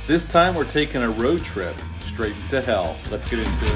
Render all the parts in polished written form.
This time we're taking a road trip straight to hell. Let's get into it.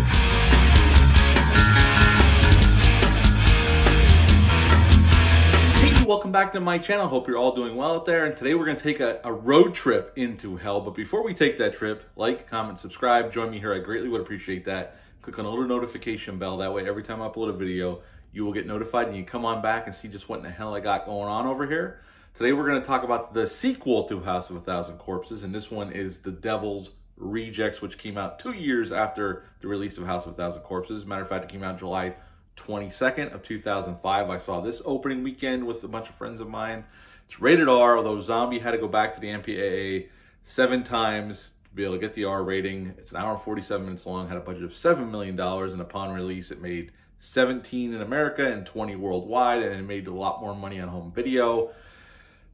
Hey, welcome back to my channel. Hope you're all doing well out there. And today we're going to take a road trip into hell. But before we take that trip, like, comment, subscribe, join me here. I greatly would appreciate that. Click on the little notification bell. That way, every time I upload a video, you will get notified and you come on back and see just what in the hell I got going on over here. Today we're going to talk about the sequel to House of a Thousand Corpses, and this one is The Devil's Rejects, which came out 2 years after the release of House of a Thousand Corpses. As a matter of fact, it came out July 22nd of 2005. I saw this opening weekend with a bunch of friends of mine. It's rated R, although Zombie had to go back to the MPAA 7 times to be able to get the R rating. It's an hour and 47 minutes long, had a budget of $7 million, and upon release it made 17 in America and 20 worldwide, and it made a lot more money on home video.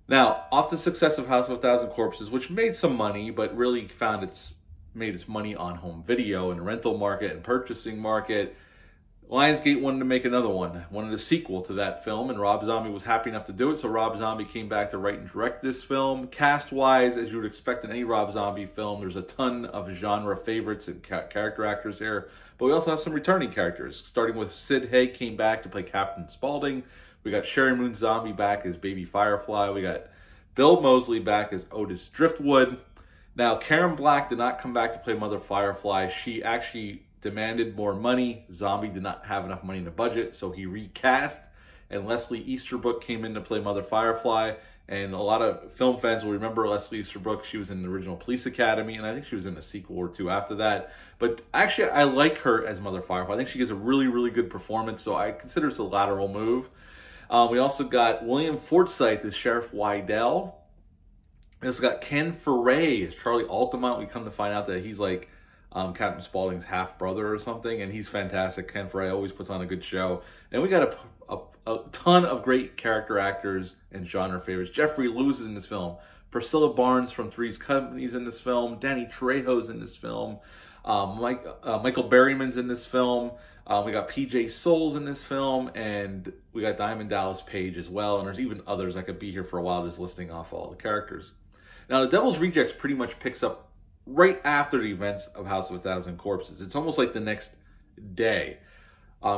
Now, off the success of House of a Thousand Corpses, which made some money, but really made its money on home video and rental market and purchasing market, Lionsgate wanted to make another one, wanted a sequel to that film, and Rob Zombie was happy enough to do it, so Rob Zombie came back to write and direct this film. Cast-wise, as you would expect in any Rob Zombie film, there's a ton of genre favorites and character actors here, but we also have some returning characters, starting with Sid Haig came back to play Captain Spaulding. We got Sheri Moon Zombie back as Baby Firefly. We got Bill Moseley back as Otis Driftwood. Now, Karen Black did not come back to play Mother Firefly. She actually demanded more money. Zombie did not have enough money in the budget, so he recast. And Leslie Easterbrook came in to play Mother Firefly. And a lot of film fans will remember Leslie Easterbrook. She was in the original Police Academy, and I think she was in a sequel or two after that. But actually, I like her as Mother Firefly. I think she gives a really, really good performance, so I consider this a lateral move. We also got William Forsythe as Sheriff Wydell. We also got Ken Foree as Charlie Altamont. We come to find out that he's like Captain Spaulding's half-brother or something, and he's fantastic. Ken Foree always puts on a good show. And we got a ton of great character actors and genre favorites. Jeffrey Lewis is in this film. Priscilla Barnes from Three's Company's in this film. Danny Trejo's in this film. Michael Berryman's in this film. We got PJ Souls in this film, and we got Diamond Dallas Page as well, and there's even others. I could be here for a while just listing off all the characters. Now, The Devil's Rejects pretty much picks up right after the events of House of a Thousand Corpses. It's almost like the next day.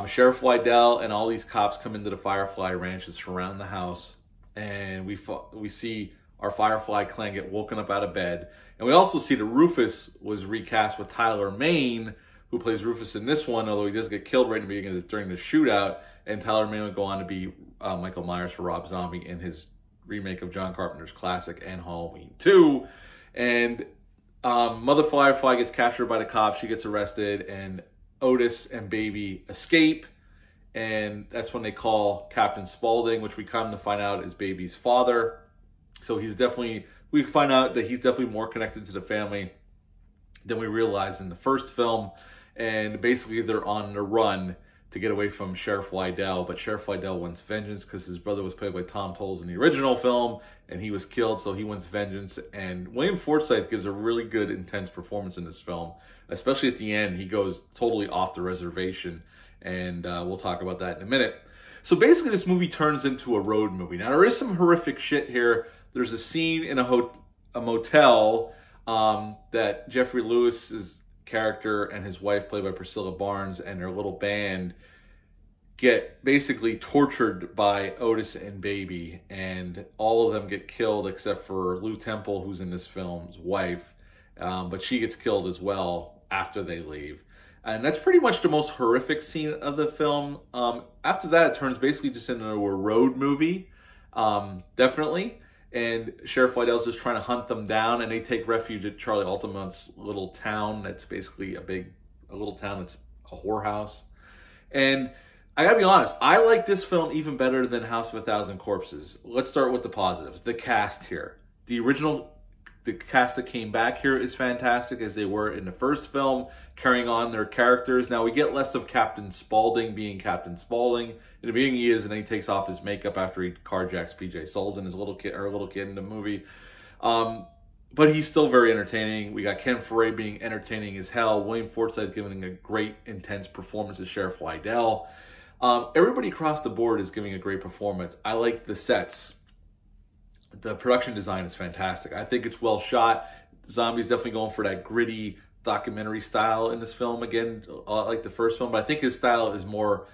Sheriff Wydell and all these cops come into the Firefly Ranch and surround the house, and we see our Firefly clan get woken up out of bed. And we also see that Rufus was recast with Tyler Mane, who plays Rufus in this one, although he does get killed right in the beginning during the shootout. And Tyler Mane would go on to be Michael Myers for Rob Zombie in his remake of John Carpenter's classic and Halloween 2. And Mother Firefly gets captured by the cops. She gets arrested, and Otis and Baby escape. And that's when they call Captain Spaulding, which we come to find out is Baby's father. So we find out that he's definitely more connected to the family than we realized in the first film. And basically they're on the run to get away from Sheriff Wydell, but Sheriff Wydell wants vengeance because his brother was played by Tom Tolles in the original film, and he was killed, so he wants vengeance. And William Forsythe gives a really good, intense performance in this film, especially at the end. He goes totally off the reservation, and we'll talk about that in a minute. So basically this movie turns into a road movie. Now, there is some horrific shit here. There's a scene in a motel that Jeffrey Lewis's character and his wife, played by Priscilla Barnes, and their little band get basically tortured by Otis and Baby, and all of them get killed except for Lou Temple, who's in this film's wife, but she gets killed as well after they leave. And that's pretty much the most horrific scene of the film. After that, it turns basically just into a road movie, definitely. And Sheriff Wydell's just trying to hunt them down, and they take refuge at Charlie Altamont's little town. That's basically a little town that's a whorehouse. And I gotta be honest, I like this film even better than House of a Thousand Corpses. Let's start with the positives. The cast here. The cast that came back here is fantastic, as they were in the first film, carrying on their characters. Now, we get less of Captain Spaulding being Captain Spaulding. In the beginning, he is, and then he takes off his makeup after he carjacks PJ Souls and his little kid in the movie. But he's still very entertaining. We got Ken Foree being entertaining as hell. William Forsythe giving a great, intense performance as Sheriff Wydell. Everybody across the board is giving a great performance. I like the sets. The production design is fantastic. I think it's well shot. Zombie's definitely going for that gritty documentary style in this film again, like the first film, but I think his style is more,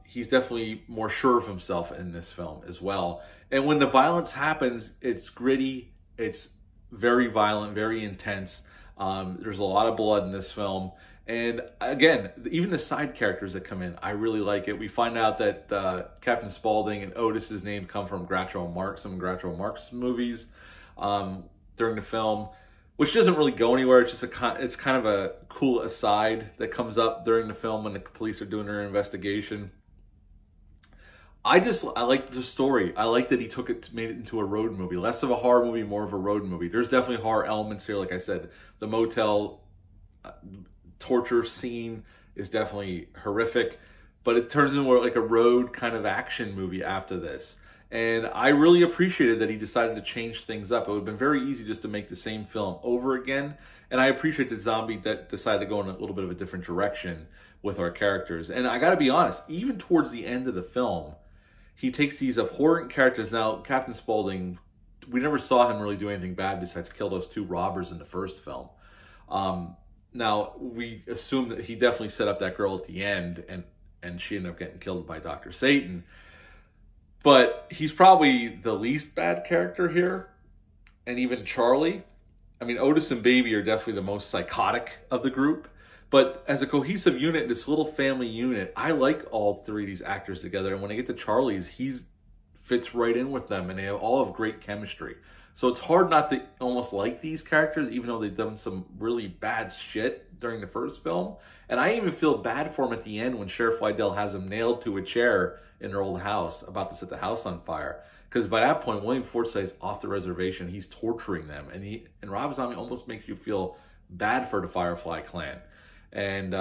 he's definitely more sure of himself in this film as well. And when the violence happens, it's gritty, it's very violent, very intense. There's a lot of blood in this film. And again, even the side characters that come in, I really like it. We find out that Captain Spaulding and Otis's name come from Groucho Marx, some Groucho Marx movies during the film, which doesn't really go anywhere. It's just it's kind of a cool aside that comes up during the film when the police are doing their investigation. I like the story. I like that he made it into a road movie. Less of a horror movie, more of a road movie. There's definitely horror elements here. Like I said, the motel torture scene is definitely horrific, but it turns into more like a road kind of action movie after this. And I really appreciated that he decided to change things up. It would have been very easy just to make the same film over again. And I appreciate that Zombie that decided to go in a little bit of a different direction with our characters. And I got to be honest, even towards the end of the film, he takes these abhorrent characters. Now, Captain Spaulding, we never saw him really do anything bad besides kill those 2 robbers in the first film. Now, we assume that he definitely set up that girl at the end, and she ended up getting killed by Dr. Satan. But he's probably the least bad character here. And even Charlie. I mean, Otis and Baby are definitely the most psychotic of the group. But as a cohesive unit, this little family unit, I like all 3 of these actors together. And when I get to Charlie's, he fits right in with them. And they all have great chemistry. So it's hard not to almost like these characters, even though they've done some really bad shit during the first film. And I even feel bad for him at the end when Sheriff Wydell has him nailed to a chair in their old house, about to set the house on fire. Because by that point, William Forsythe's off the reservation. He's torturing them. And Rob Zombie almost makes you feel bad for the Firefly clan. And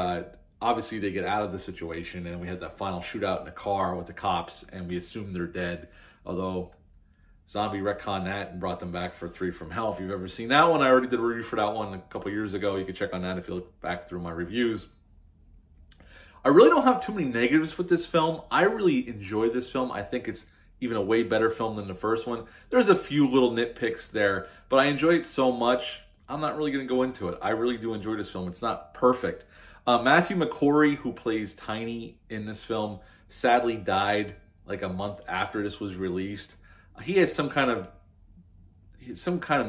obviously they get out of the situation, and we had that final shootout in the car with the cops, and we assume they're dead. Although Zombie retconned that and brought them back for 3 from Hell. If you've ever seen that one, I already did a review for that one a couple years ago. You can check on that if you look back through my reviews. I really don't have too many negatives with this film. I really enjoy this film. I think it's even a way better film than the first one. There's a few little nitpicks there, but I enjoy it so much, I'm not really going to go into it. I really do enjoy this film. It's not perfect. Matthew McCory, who plays Tiny in this film, sadly died like a month after this was released. He has some kind of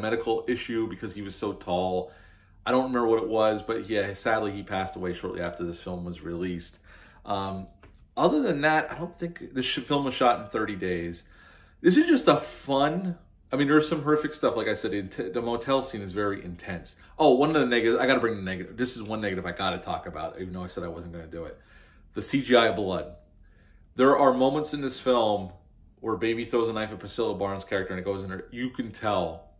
medical issue because he was so tall. I don't remember what it was, but yeah, sadly he passed away shortly after this film was released. Other than that, I don't think this film was shot in 30 days. This is just a fun... I mean, there's some horrific stuff. Like I said, the motel scene is very intense. Oh, one of the negatives... I got to bring the negative. This is one negative I got to talk about, even though I said I wasn't going to do it. The CGI blood. There are moments in this film where Baby throws a knife at Priscilla Barnes' character and it goes in her. You can tell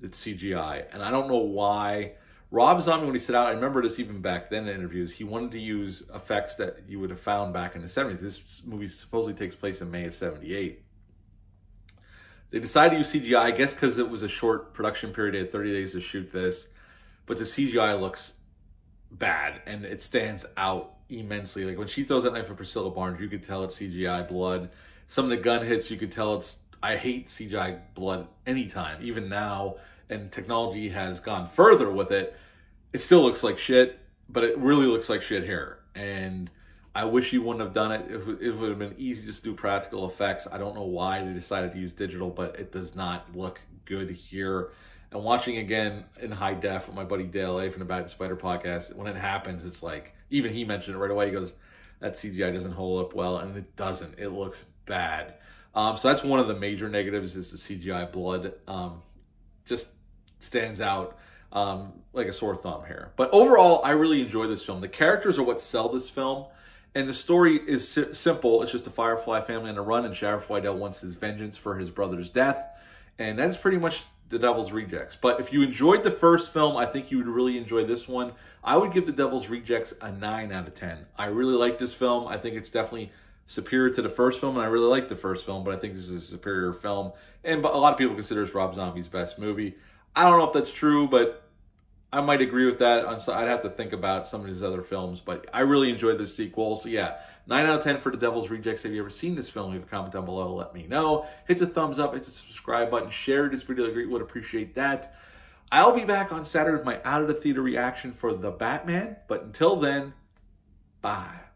it's CGI. And I don't know why. Rob Zombie, when he set out, I remember this even back then in interviews, he wanted to use effects that you would have found back in the 70s. This movie supposedly takes place in May of 78. They decided to use CGI, I guess because it was a short production period. They had 30 days to shoot this. But the CGI looks bad, and it stands out immensely. Like when she throws that knife at Priscilla Barnes, you could tell it's CGI blood. Some of the gun hits, you could tell it's... I hate CGI blood anytime, even now. And technology has gone further with it. It still looks like shit, but it really looks like shit here. And I wish you wouldn't have done it. It would have been easy just to do practical effects. I don't know why they decided to use digital, but it does not look good here. And watching again in high def with my buddy Dale A from the Bat and Spider podcast, when it happens, it's like, even he mentioned it right away. He goes, that CGI doesn't hold up well, and it doesn't. It looks bad. So that's one of the major negatives is the CGI blood. Just stands out like a sore thumb here. But overall, I really enjoy this film. The characters are what sell this film. And the story is simple. It's just a Firefly family on the run, and Sheriff Wydell wants his vengeance for his brother's death. And that's pretty much The Devil's Rejects. But if you enjoyed the first film, I think you would really enjoy this one. I would give The Devil's Rejects a 9 out of 10. I really like this film. I think it's definitely superior to the first film, and I really like the first film, but I think this is a superior film. And a lot of people consider this Rob Zombie's best movie. I don't know if that's true, but I might agree with that. I'd have to think about some of his other films, but I really enjoyed this sequel. So yeah, 9 out of 10 for The Devil's Rejects. Have you ever seen this film? Leave a comment down below. Let me know. Hit the thumbs up. Hit the subscribe button. Share this video. I would appreciate that. I'll be back on Saturday with my out of the theater reaction for The Batman. But until then, bye.